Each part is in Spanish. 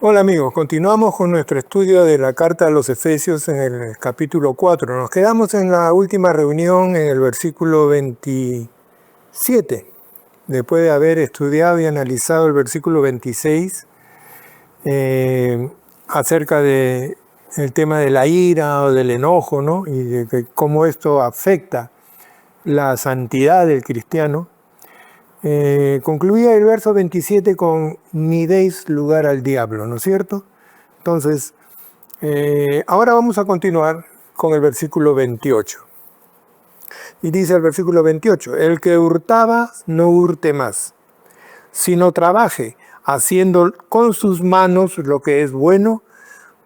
Hola amigos, continuamos con nuestro estudio de la carta a los Efesios en el capítulo 4. Nos quedamos en la última reunión en el versículo 27. Después de haber estudiado y analizado el versículo 26 acerca del tema de la ira o del enojo, ¿no? Y de cómo esto afecta la santidad del cristiano. Concluía el verso 27 con ni deis lugar al diablo, ¿no es cierto? Entonces, ahora vamos a continuar con el versículo 28. Y dice el versículo 28, el que hurtaba no hurte más, sino trabaje haciendo con sus manos lo que es bueno,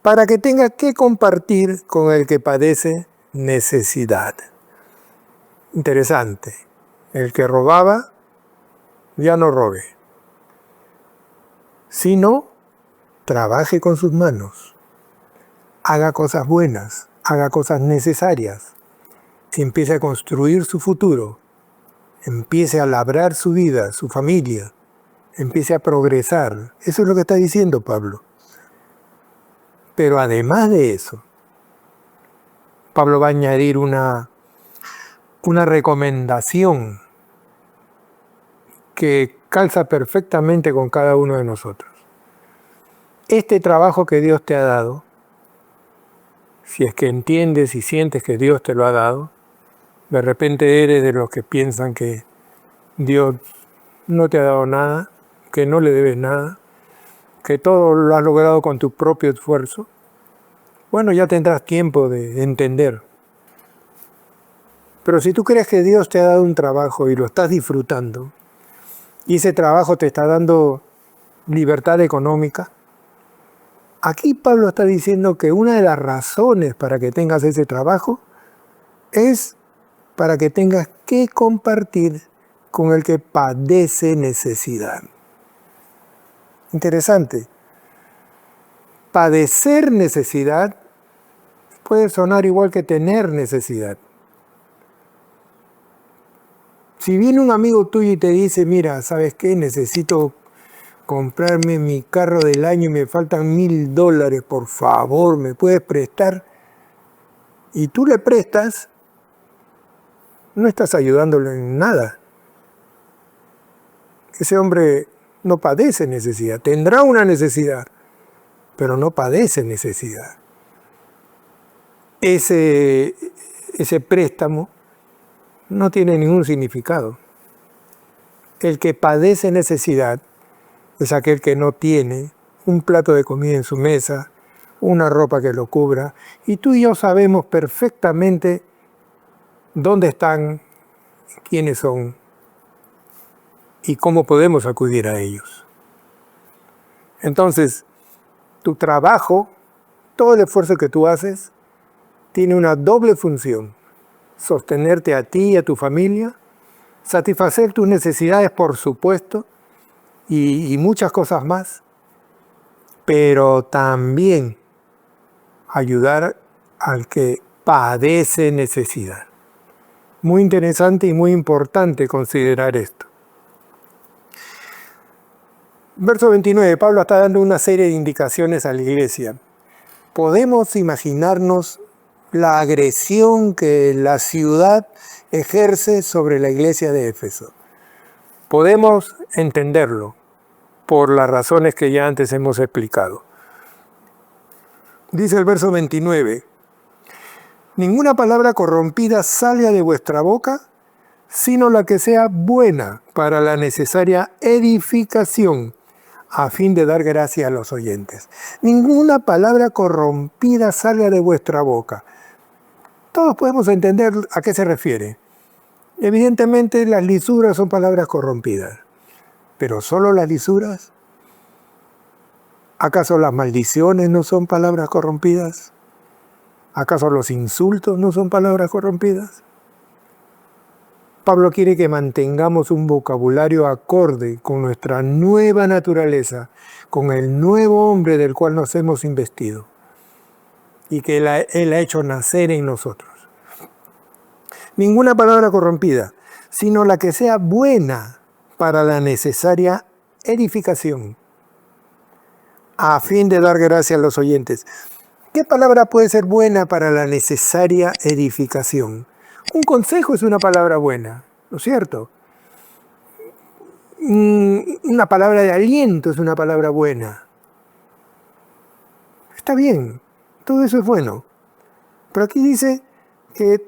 para que tenga que compartir con el que padece necesidad. Interesante. El que robaba, ya no robe, sino trabaje con sus manos, haga cosas buenas, haga cosas necesarias, empiece a construir su futuro, empiece a labrar su vida, su familia, empiece a progresar. Eso es lo que está diciendo Pablo. Pero además de eso, Pablo va a añadir una recomendación que calza perfectamente con cada uno de nosotros. Este trabajo que Dios te ha dado, si es que entiendes y sientes que Dios te lo ha dado, de repente eres de los que piensan que Dios no te ha dado nada, que no le debes nada, que todo lo has logrado con tu propio esfuerzo. Bueno, ya tendrás tiempo de entender. Pero si tú crees que Dios te ha dado un trabajo y lo estás disfrutando, y ese trabajo te está dando libertad económica, aquí Pablo está diciendo que una de las razones para que tengas ese trabajo es para que tengas que compartir con el que padece necesidad. Interesante. Padecer necesidad puede sonar igual que tener necesidad. Si viene un amigo tuyo y te dice, mira, ¿sabes qué? Necesito comprarme mi carro del año y me faltan $1,000, por favor, ¿me puedes prestar? Y tú le prestas, no estás ayudándolo en nada. Ese hombre no padece necesidad, tendrá una necesidad, pero no padece necesidad. Ese préstamo no tiene ningún significado. El que padece necesidad es aquel que no tiene un plato de comida en su mesa, una ropa que lo cubra, y tú y yo sabemos perfectamente dónde están, quiénes son y cómo podemos acudir a ellos. Entonces, tu trabajo, todo el esfuerzo que tú haces, tiene una doble función: sostenerte a ti y a tu familia, satisfacer tus necesidades, por supuesto, y muchas cosas más, pero también ayudar al que padece necesidad. Muy interesante y muy importante considerar esto. Verso 29, Pablo está dando una serie de indicaciones a la iglesia. Podemos imaginarnos la agresión que la ciudad ejerce sobre la iglesia de Éfeso. Podemos entenderlo por las razones que ya antes hemos explicado. Dice el verso 29, ninguna palabra corrompida salga de vuestra boca, sino la que sea buena para la necesaria edificación, a fin de dar gracia a los oyentes. Ninguna palabra corrompida salga de vuestra boca. Todos podemos entender a qué se refiere. Evidentemente las lisuras son palabras corrompidas, pero ¿solo las lisuras? ¿Acaso las maldiciones no son palabras corrompidas? ¿Acaso los insultos no son palabras corrompidas? Pablo quiere que mantengamos un vocabulario acorde con nuestra nueva naturaleza, con el nuevo hombre del cual nos hemos investido y que Él ha hecho nacer en nosotros. Ninguna palabra corrompida, sino la que sea buena para la necesaria edificación, a fin de dar gracia a los oyentes. ¿Qué palabra puede ser buena para la necesaria edificación? Un consejo es una palabra buena, ¿no es cierto? Una palabra de aliento es una palabra buena. Está bien, todo eso es bueno. Pero aquí dice que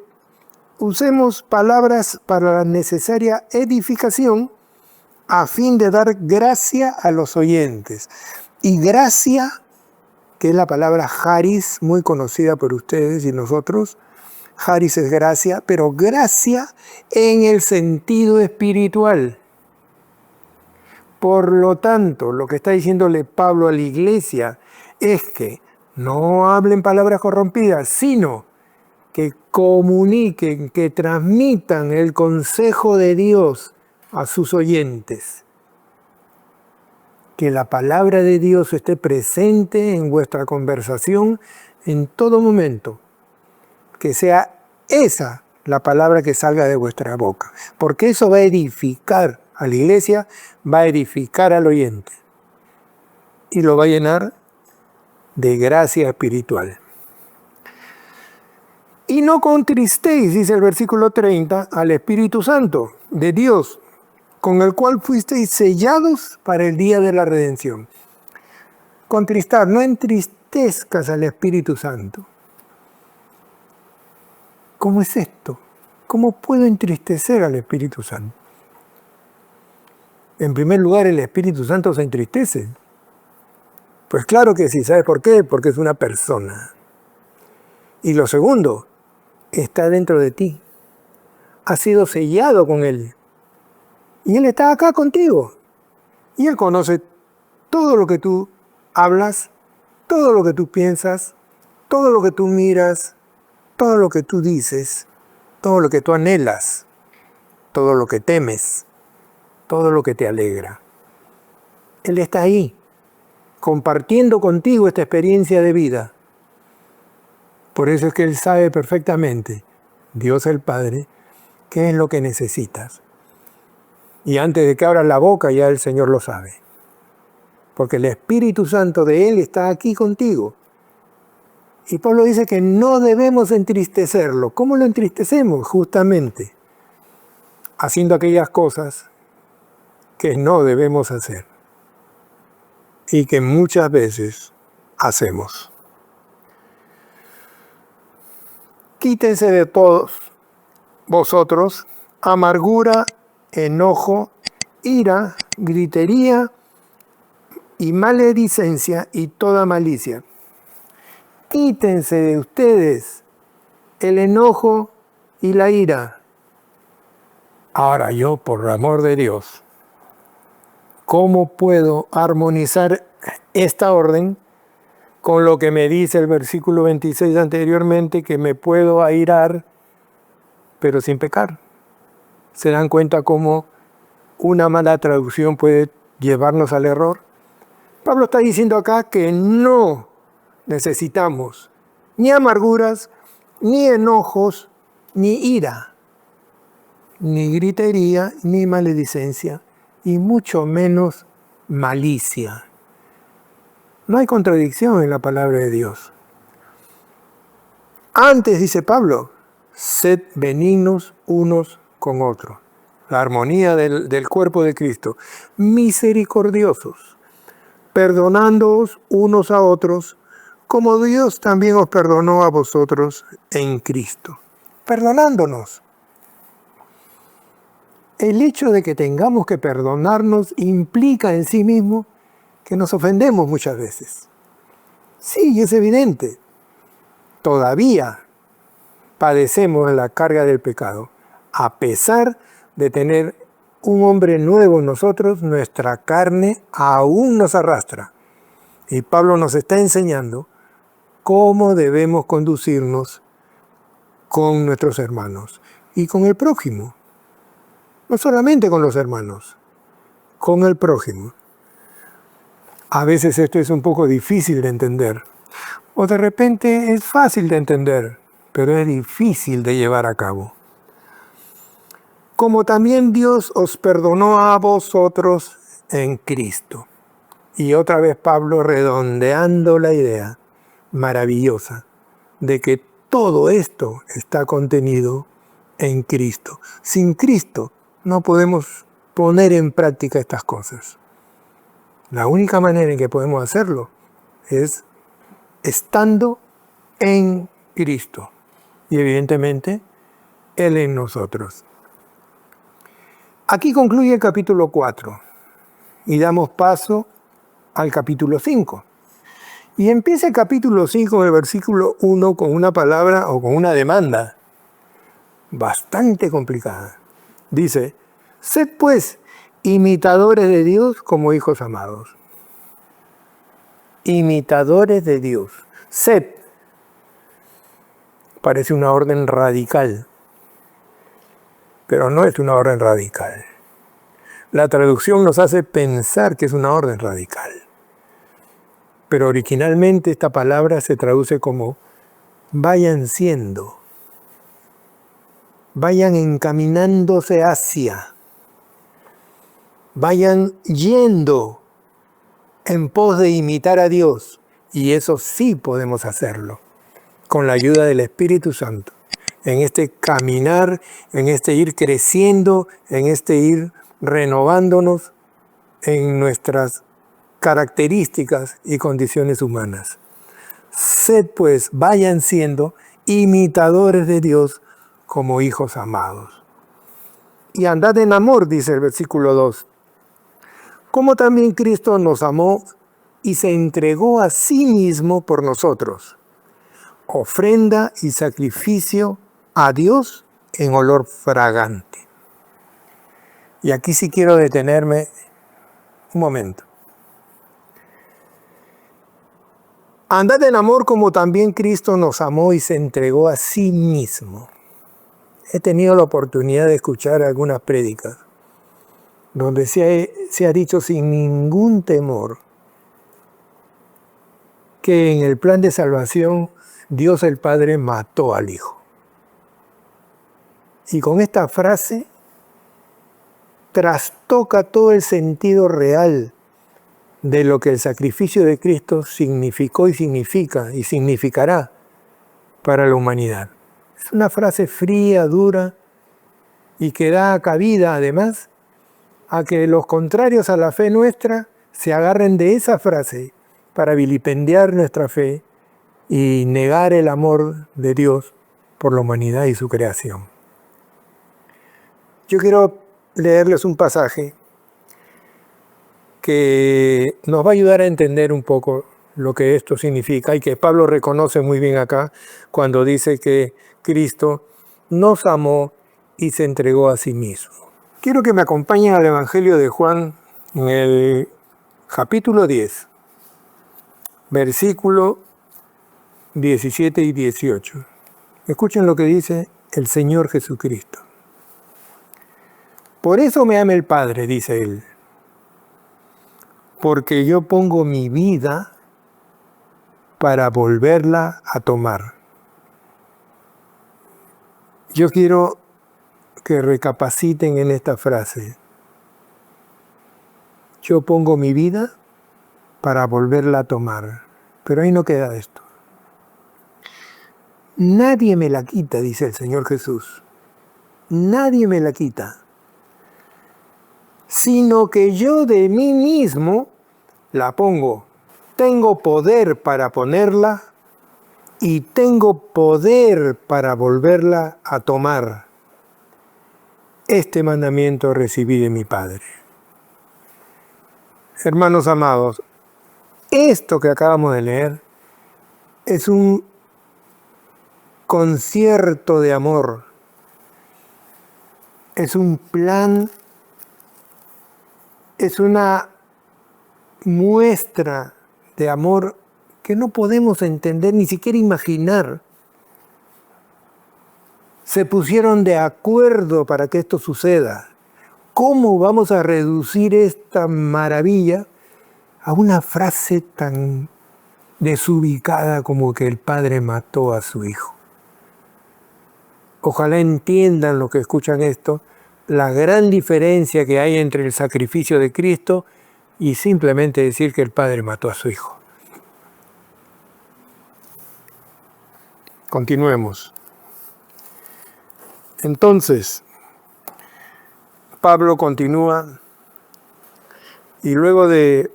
usemos palabras para la necesaria edificación a fin de dar gracia a los oyentes. Y gracia, que es la palabra charis, muy conocida por ustedes y nosotros. Charis es gracia, pero gracia en el sentido espiritual. Por lo tanto, lo que está diciéndole Pablo a la iglesia es que no hablen palabras corrompidas, sino que comuniquen, que transmitan el consejo de Dios a sus oyentes. Que la palabra de Dios esté presente en vuestra conversación en todo momento. Que sea esa la palabra que salga de vuestra boca. Porque eso va a edificar a la iglesia, va a edificar al oyente. Y lo va a llenar de gracia espiritual. Y no contristéis, dice el versículo 30, al Espíritu Santo de Dios, con el cual fuisteis sellados para el día de la redención. Contristar, no entristezcas al Espíritu Santo. ¿Cómo es esto? ¿Cómo puedo entristecer al Espíritu Santo? En primer lugar, el Espíritu Santo se entristece. Pues claro que sí, ¿sabes por qué? Porque es una persona. Y lo segundo, está dentro de ti. Has sido sellado con Él. Y Él está acá contigo. Y Él conoce todo lo que tú hablas, todo lo que tú piensas, todo lo que tú miras, todo lo que tú dices, todo lo que tú anhelas, todo lo que temes, todo lo que te alegra. Él está ahí, compartiendo contigo esta experiencia de vida. Por eso es que Él sabe perfectamente, Dios el Padre, qué es lo que necesitas. Y antes de que abras la boca ya el Señor lo sabe. Porque el Espíritu Santo de Él está aquí contigo. Y Pablo dice que no debemos entristecerlo. ¿Cómo lo entristecemos? Justamente haciendo aquellas cosas que no debemos hacer y que muchas veces hacemos. Quítense de todos vosotros amargura, enojo, ira, gritería y maledicencia y toda malicia. Quítense de ustedes el enojo y la ira. Ahora yo, por amor de Dios, ¿cómo puedo armonizar esta orden con lo que me dice el versículo 26 anteriormente, que me puedo airar, pero sin pecar? ¿Se dan cuenta cómo una mala traducción puede llevarnos al error? Pablo está diciendo acá que no necesitamos ni amarguras, ni enojos, ni ira, ni gritería, ni maledicencia, y mucho menos malicia. No hay contradicción en la palabra de Dios. Antes, dice Pablo, sed benignos unos con otros. La armonía del cuerpo de Cristo. Misericordiosos, perdonándoos unos a otros, como Dios también os perdonó a vosotros en Cristo. Perdonándonos. El hecho de que tengamos que perdonarnos implica en sí mismo que nos ofendemos muchas veces. Sí, es evidente. Todavía padecemos la carga del pecado. A pesar de tener un hombre nuevo en nosotros, nuestra carne aún nos arrastra. Y Pablo nos está enseñando cómo debemos conducirnos con nuestros hermanos y con el prójimo. No solamente con los hermanos, con el prójimo. A veces esto es un poco difícil de entender. O de repente es fácil de entender, pero es difícil de llevar a cabo. Como también Dios os perdonó a vosotros en Cristo. Y otra vez Pablo redondeando la idea maravillosa de que todo esto está contenido en Cristo. Sin Cristo no podemos poner en práctica estas cosas. La única manera en que podemos hacerlo es estando en Cristo y evidentemente Él en nosotros. Aquí concluye el capítulo 4 y damos paso al capítulo 5. Y empieza el capítulo 5 del versículo 1 con una palabra o con una demanda bastante complicada. Dice, sed pues imitadores de Dios como hijos amados. Imitadores de Dios. Sed. Parece una orden radical, pero no es una orden radical. La traducción nos hace pensar que es una orden radical. Pero originalmente esta palabra se traduce como vayan siendo, vayan encaminándose hacia, vayan yendo en pos de imitar a Dios. Y eso sí podemos hacerlo, con la ayuda del Espíritu Santo, en este caminar, en este ir creciendo, en este ir renovándonos en nuestras características y condiciones humanas. Sed pues, vayan siendo imitadores de Dios como hijos amados. Y andad en amor, dice el versículo 2. Como también Cristo nos amó y se entregó a sí mismo por nosotros, ofrenda y sacrificio a Dios en olor fragante. Y aquí sí quiero detenerme un momento. Andad en amor como también Cristo nos amó y se entregó a sí mismo. He tenido la oportunidad de escuchar algunas prédicas donde se ha dicho sin ningún temor que en el plan de salvación Dios el Padre mató al Hijo. Y con esta frase trastoca todo el sentido real de lo que el sacrificio de Cristo significó y significa y significará para la humanidad. Es una frase fría, dura y que da cabida además a que los contrarios a la fe nuestra se agarren de esa frase para vilipendiar nuestra fe y negar el amor de Dios por la humanidad y su creación. Yo quiero leerles un pasaje que nos va a ayudar a entender un poco lo que esto significa y que Pablo reconoce muy bien acá cuando dice que Cristo nos amó y se entregó a sí mismo. Quiero que me acompañen al Evangelio de Juan en el capítulo 10, versículo 17 y 18. Escuchen lo que dice el Señor Jesucristo. Por eso me ama el Padre, dice Él, porque yo pongo mi vida para volverla a tomar. Yo quiero que recapaciten en esta frase. Yo pongo mi vida para volverla a tomar. Pero ahí no queda esto. Nadie me la quita, dice el Señor Jesús. Nadie me la quita. Sino que yo de mí mismo la pongo. Tengo poder para ponerla y tengo poder para volverla a tomar. Este mandamiento recibí de mi Padre. Hermanos amados, esto que acabamos de leer es un concierto de amor. Es un plan, es una muestra de amor que no podemos entender, ni siquiera imaginar. Se pusieron de acuerdo para que esto suceda. ¿Cómo vamos a reducir esta maravilla a una frase tan desubicada como que el Padre mató a su Hijo? Ojalá entiendan los que escuchan esto, la gran diferencia que hay entre el sacrificio de Cristo y simplemente decir que el padre mató a su hijo. Continuemos. Entonces, Pablo continúa y luego de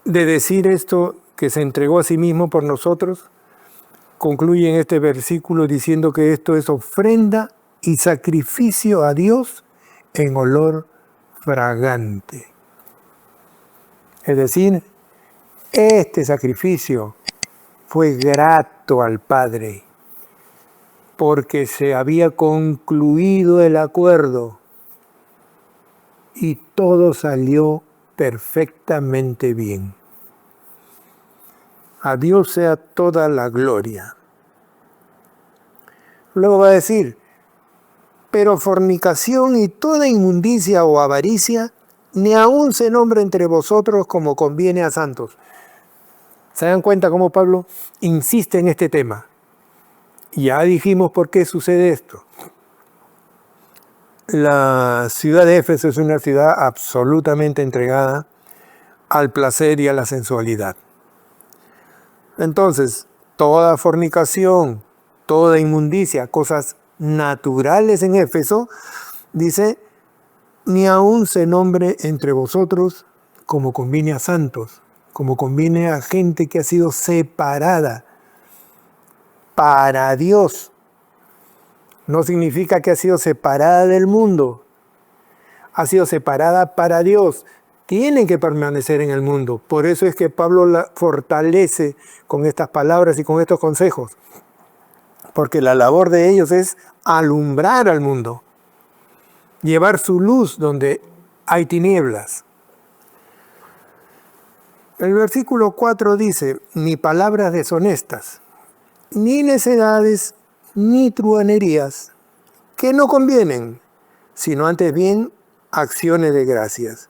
decir esto, que se entregó a sí mismo por nosotros, concluye en este versículo diciendo que esto es ofrenda y sacrificio a Dios en olor fragante. Es decir, este sacrificio fue grato al Padre porque se había concluido el acuerdo y todo salió perfectamente bien. A Dios sea toda la gloria. Luego va a decir, pero fornicación y toda inmundicia o avaricia, ni aun se nombra entre vosotros como conviene a santos. ¿Se dan cuenta cómo Pablo insiste en este tema? Ya dijimos por qué sucede esto. La ciudad de Éfeso es una ciudad absolutamente entregada al placer y a la sensualidad. Entonces, toda fornicación, toda inmundicia, cosas naturales en Éfeso, dice, ni aun se nombre entre vosotros como conviene a santos, como conviene a gente que ha sido separada para Dios. No significa que ha sido separada del mundo, ha sido separada para Dios. Tienen que permanecer en el mundo. Por eso es que Pablo la fortalece con estas palabras y con estos consejos. Porque la labor de ellos es alumbrar al mundo, llevar su luz donde hay tinieblas. El versículo 4 dice, ni palabras deshonestas, ni necedades, ni truhanerías, que no convienen, sino antes bien acciones de gracias.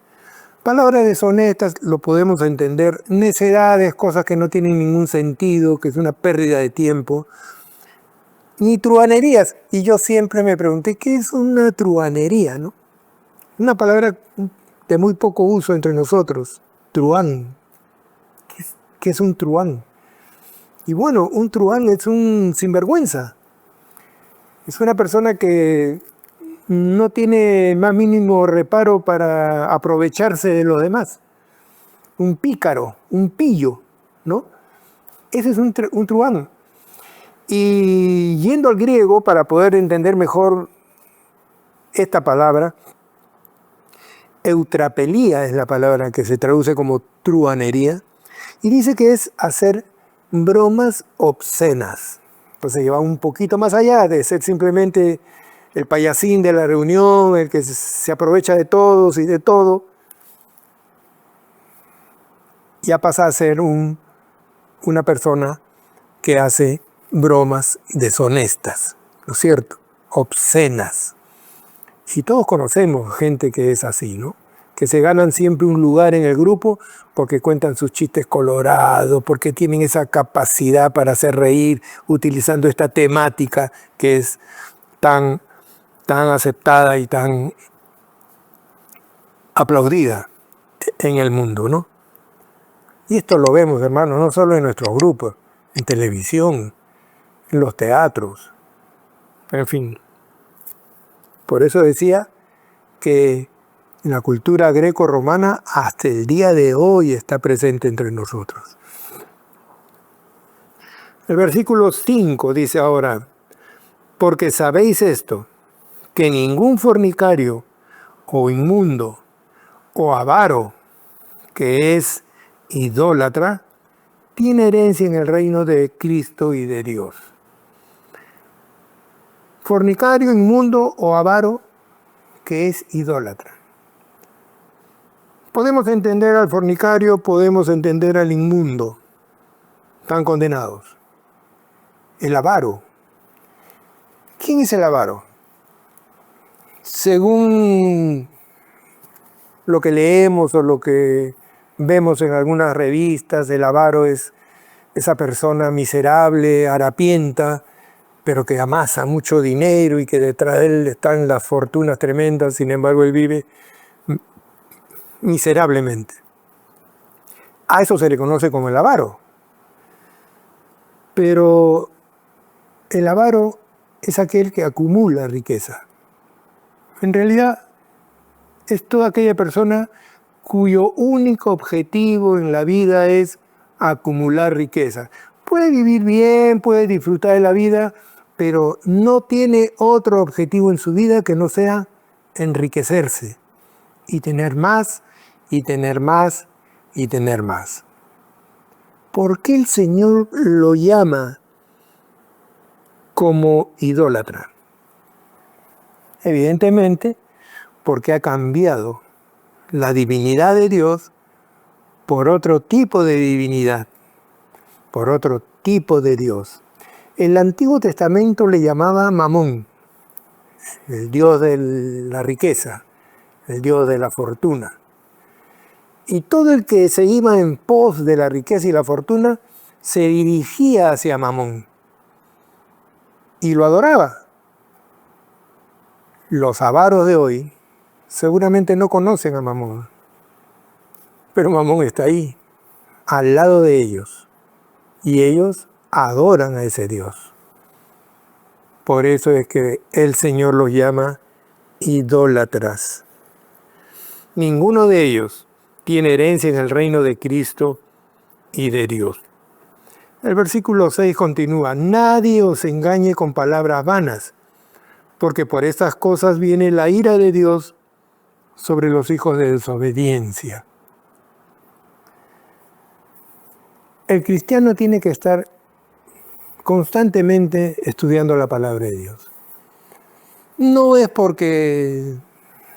Palabras deshonestas lo podemos entender, necedades, cosas que no tienen ningún sentido, que es una pérdida de tiempo, ni truhanerías. Y yo siempre me pregunté, ¿qué es una truhanería, no? Una palabra de muy poco uso entre nosotros, truán. ¿Qué es un truán? Y bueno, un truán es un sinvergüenza. Es una persona que no tiene más mínimo reparo para aprovecharse de los demás. Un pícaro, un pillo, ¿no? Ese es un truán. Y yendo al griego, para poder entender mejor esta palabra, eutrapelía es la palabra que se traduce como truhanería, y dice que es hacer bromas obscenas. Entonces lleva un poquito más allá de ser simplemente el payasín de la reunión, el que se aprovecha de todos y de todo, ya pasa a ser una persona que hace bromas deshonestas, ¿no es cierto? Obscenas. Y todos conocemos gente que es así, ¿no? Que se ganan siempre un lugar en el grupo porque cuentan sus chistes colorados, porque tienen esa capacidad para hacer reír utilizando esta temática que es tan aceptada y tan aplaudida en el mundo, ¿no? Y esto lo vemos, hermanos, no solo en nuestros grupos, en televisión, en los teatros, en fin. Por eso decía que en la cultura greco-romana hasta el día de hoy está presente entre nosotros. El versículo 5 dice ahora, porque sabéis esto, que ningún fornicario o inmundo o avaro, que es idólatra, tiene herencia en el reino de Cristo y de Dios. Fornicario, inmundo o avaro, que es idólatra. Podemos entender al fornicario, podemos entender al inmundo, están condenados. El avaro. ¿Quién es el avaro? Según lo que leemos o lo que vemos en algunas revistas, el avaro es esa persona miserable, harapienta, pero que amasa mucho dinero y que detrás de él están las fortunas tremendas, sin embargo él vive miserablemente. A eso se le conoce como el avaro. Pero el avaro es aquel que acumula riqueza. En realidad es toda aquella persona cuyo único objetivo en la vida es acumular riqueza. Puede vivir bien, puede disfrutar de la vida, pero no tiene otro objetivo en su vida que no sea enriquecerse y tener más, y tener más, y tener más. ¿Por qué el Señor lo llama como idólatra? Evidentemente, porque ha cambiado la divinidad de Dios por otro tipo de divinidad, por otro tipo de Dios. El Antiguo Testamento le llamaba Mamón, el Dios de la riqueza, el Dios de la fortuna. Y todo el que se iba en pos de la riqueza y la fortuna se dirigía hacia Mamón y lo adoraba. Los avaros de hoy seguramente no conocen a Mamón, pero Mamón está ahí, al lado de ellos, y ellos adoran a ese Dios. Por eso es que el Señor los llama idólatras. Ninguno de ellos tiene herencia en el reino de Cristo y de Dios. El versículo 6 continúa: nadie os engañe con palabras vanas, porque por estas cosas viene la ira de Dios sobre los hijos de desobediencia. El cristiano tiene que estar constantemente estudiando la palabra de Dios. No es porque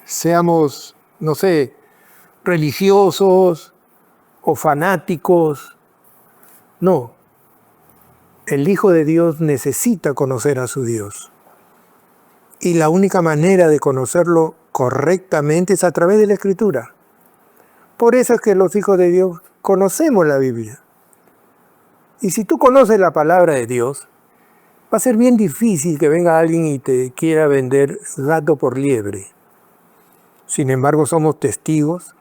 seamos, no sé, religiosos o fanáticos. No. El Hijo de Dios necesita conocer a su Dios. Y la única manera de conocerlo correctamente es a través de la Escritura. Por eso es que los hijos de Dios conocemos la Biblia. Y si tú conoces la palabra de Dios, va a ser bien difícil que venga alguien y te quiera vender gato por liebre. Sin embargo, somos testigos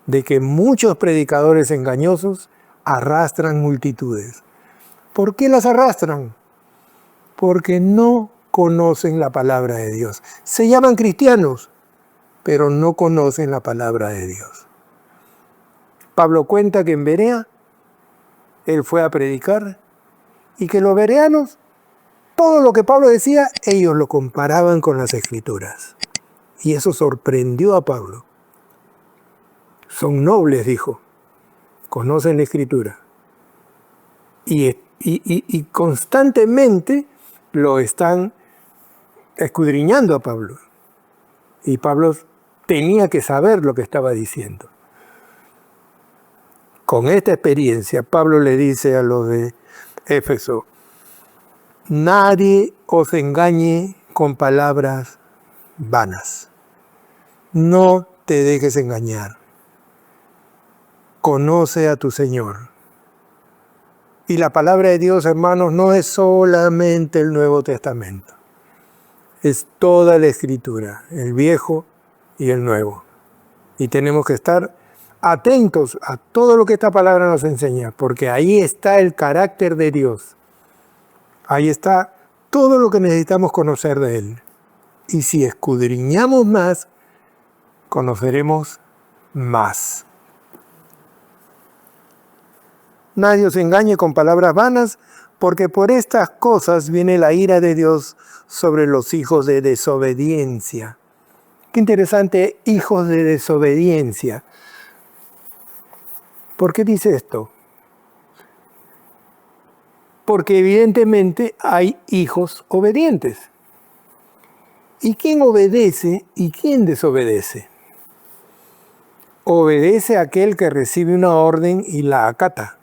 de que muchos predicadores engañosos arrastran multitudes. ¿Por qué las arrastran? Porque no conocen la palabra de Dios. Se llaman cristianos, pero no conocen la palabra de Dios. Pablo cuenta que en Berea él fue a predicar y que los bereanos, todo lo que Pablo decía, ellos lo comparaban con las Escrituras. Y eso sorprendió a Pablo. Son nobles, dijo, conocen la Escritura. Y constantemente lo están escudriñando a Pablo. Y Pablo tenía que saber lo que estaba diciendo. Con esta experiencia, Pablo le dice a los de Éfeso: nadie os engañe con palabras vanas. No te dejes engañar. Conoce a tu Señor. Y la palabra de Dios, hermanos, no es solamente el Nuevo Testamento. Es toda la Escritura, el Viejo y el Nuevo. Y tenemos que estar atentos a todo lo que esta palabra nos enseña, porque ahí está el carácter de Dios. Ahí está todo lo que necesitamos conocer de Él. Y si escudriñamos más, conoceremos más. Nadie os engañe con palabras vanas, porque por estas cosas viene la ira de Dios sobre los hijos de desobediencia. Qué interesante, hijos de desobediencia. ¿Por qué dice esto? Porque evidentemente hay hijos obedientes. ¿Y quién obedece y quién desobedece? Obedece aquel que recibe una orden y la acata.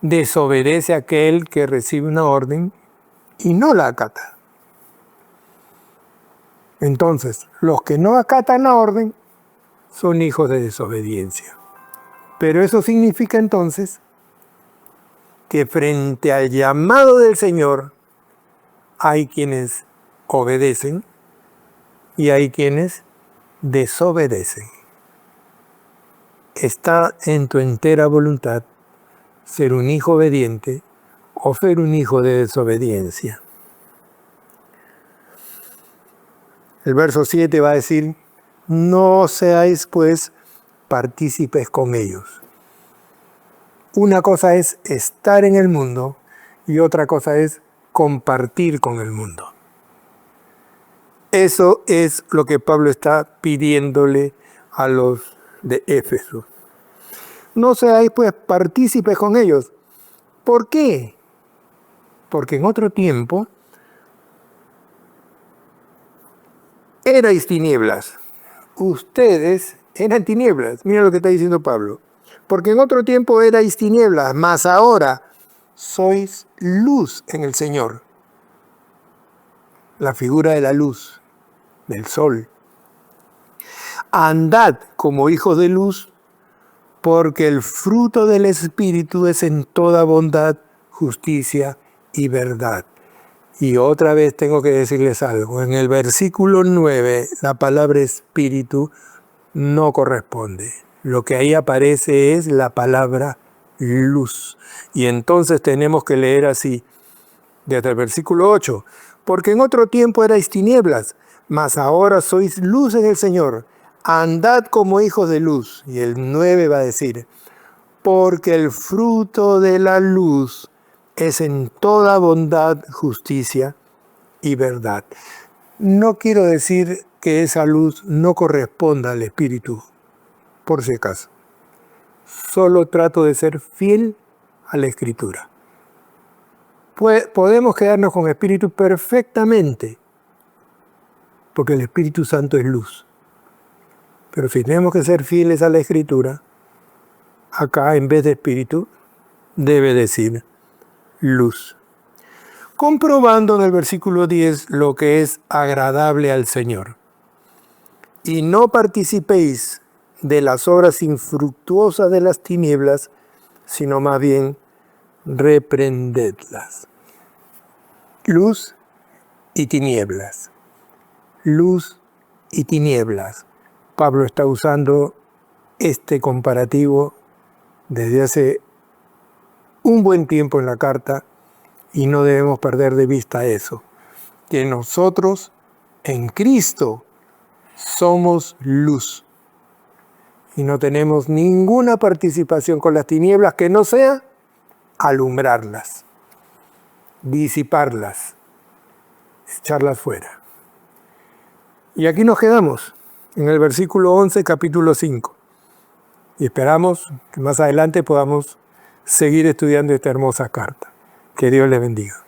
Desobedece aquel que recibe una orden y no la acata. Entonces, los que no acatan la orden son hijos de desobediencia. Pero eso significa entonces que frente al llamado del Señor hay quienes obedecen y hay quienes desobedecen. está en tu entera voluntad ser un hijo obediente o ser un hijo de desobediencia. El verso 7 va a decir, no seáis pues partícipes con ellos. Una cosa es estar en el mundo y otra cosa es compartir con el mundo. Eso es lo que Pablo está pidiéndole a los de Éfeso. No seáis pues partícipes con ellos. ¿Por qué? Porque en otro tiempo erais tinieblas. Ustedes eran tinieblas. Mira lo que está diciendo Pablo. Porque en otro tiempo erais tinieblas, mas ahora sois luz en el Señor. La figura de la luz, del sol. Andad como hijos de luz, porque el fruto del Espíritu es en toda bondad, justicia y verdad. Y otra vez tengo que decirles algo. En el versículo 9, la palabra espíritu no corresponde. Lo que ahí aparece es la palabra luz. Y entonces tenemos que leer así, desde el versículo 8. Porque en otro tiempo erais tinieblas, mas ahora sois luz en el Señor. Andad como hijos de luz. Y el 9 va a decir, porque el fruto de la luz es en toda bondad, justicia y verdad. No quiero decir que esa luz no corresponda al Espíritu, por si acaso. Solo trato de ser fiel a la Escritura. Podemos quedarnos con Espíritu perfectamente, porque el Espíritu Santo es luz. Pero si tenemos que ser fieles a la Escritura, acá en vez de Espíritu, debe decir luz. Comprobando en el versículo 10 lo que es agradable al Señor. Y no participéis de las obras infructuosas de las tinieblas, sino más bien reprendedlas. Luz y tinieblas. Luz y tinieblas. Pablo está usando este comparativo desde hace un buen tiempo en la carta y no debemos perder de vista eso, que nosotros en Cristo somos luz y no tenemos ninguna participación con las tinieblas que no sea alumbrarlas, disiparlas, echarlas fuera. Y aquí nos quedamos en el versículo 11, capítulo 5. Y esperamos que más adelante podamos seguir estudiando esta hermosa carta. Que Dios les bendiga.